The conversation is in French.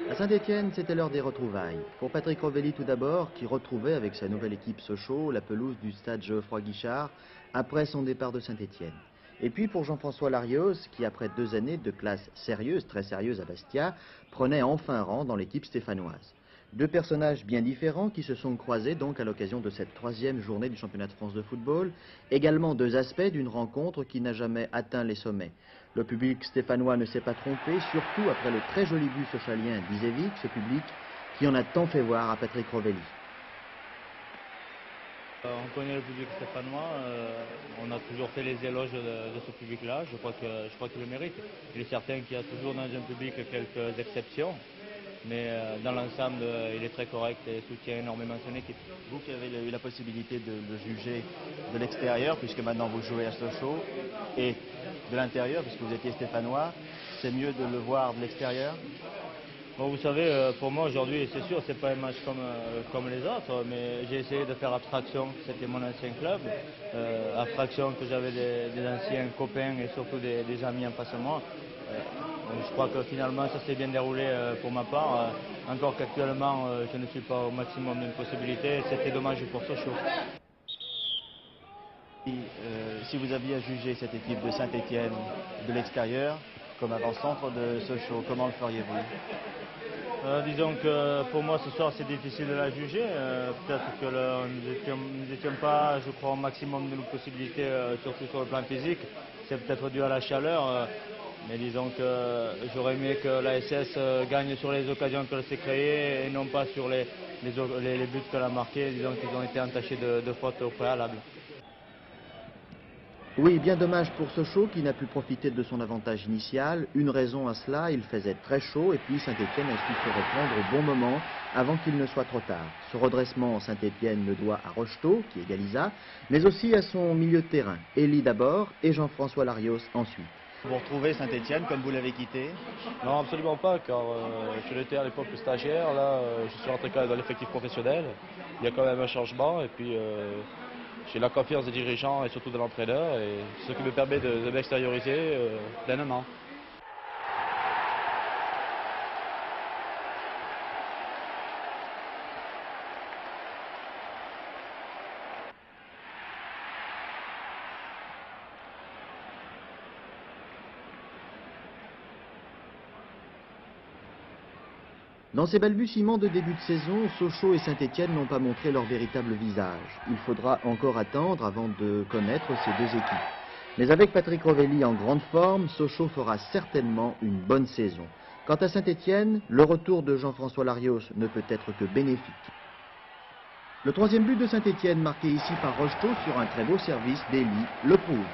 À Saint-Étienne, c'était l'heure des retrouvailles. Pour Patrick Rovelli tout d'abord, qui retrouvait avec sa nouvelle équipe Sochaux la pelouse du stade Geoffroy-Guichard après son départ de Saint-Étienne. Et puis pour Jean-François Larios, qui après 2 années de classe sérieuse, très sérieuse à Bastia, prenait enfin rang dans l'équipe stéphanoise. 2 personnages bien différents qui se sont croisés donc à l'occasion de cette 3e journée du championnat de France de football. Également 2 aspects d'une rencontre qui n'a jamais atteint les sommets. Le public stéphanois ne s'est pas trompé, surtout après le très joli but sochalien d'Izevic, ce public qui en a tant fait voir à Patrick Rovelli. On connaît le public stéphanois, on a toujours fait les éloges de ce public-là, je crois qu'il le mérite. Il est certain qu'il y a toujours dans un public quelques exceptions, mais dans l'ensemble, il est très correct et soutient énormément son équipe. Vous qui avez eu la possibilité de le juger de l'extérieur, puisque maintenant vous jouez à Sochaux, et de l'intérieur, puisque vous étiez stéphanois, c'est mieux de le voir de l'extérieur? Bon, vous savez, pour moi aujourd'hui, c'est sûr, c'est pas un match comme les autres, mais j'ai essayé de faire abstraction, c'était mon ancien club, abstraction que j'avais des anciens copains et surtout des amis en face de moi. Donc je crois que finalement ça s'est bien déroulé pour ma part, encore qu'actuellement je ne suis pas au maximum d'une possibilité, c'était dommage pour Sochaux. Si vous aviez à juger cette équipe de Saint-Étienne de l'extérieur, comme avant-centre de Sochaux, comment le feriez-vous? Disons que pour moi ce soir c'est difficile de la juger, peut-être que nous n'étions pas, je crois, au maximum de nos possibilités, surtout sur le plan physique, c'est peut-être dû à la chaleur, mais disons que j'aurais aimé que la SS gagne sur les occasions qu'elle s'est créées et non pas sur les buts qu'elle a marqués, disons qu'ils ont été entachés de fautes au préalable. Oui, bien dommage pour Sochaux qui n'a pu profiter de son avantage initial. Une raison à cela, il faisait très chaud et puis Saint-Étienne a su se reprendre au bon moment avant qu'il ne soit trop tard. Ce redressement, Saint-Étienne le doit à Rocheteau, qui égalisa, mais aussi à son milieu de terrain, Elie d'abord et Jean-François Larios ensuite. Vous retrouvez Saint-Étienne comme vous l'avez quitté? Non, absolument pas, car je l'étais à l'époque stagiaire, là je suis rentré quand même dans l'effectif professionnel. Il y a quand même un changement et puis j'ai la confiance des dirigeants et surtout de l'entraîneur, et ce qui me permet de m'extérioriser pleinement. Dans ces balbutiements de début de saison, Sochaux et Saint-Étienne n'ont pas montré leur véritable visage. Il faudra encore attendre avant de connaître ces 2 équipes. Mais avec Patrick Rovelli en grande forme, Sochaux fera certainement une bonne saison. Quant à Saint-Étienne, le retour de Jean-François Larios ne peut être que bénéfique. Le 3e but de Saint-Étienne, marqué ici par Rocheteau sur un très beau service d'Elie, le prouve.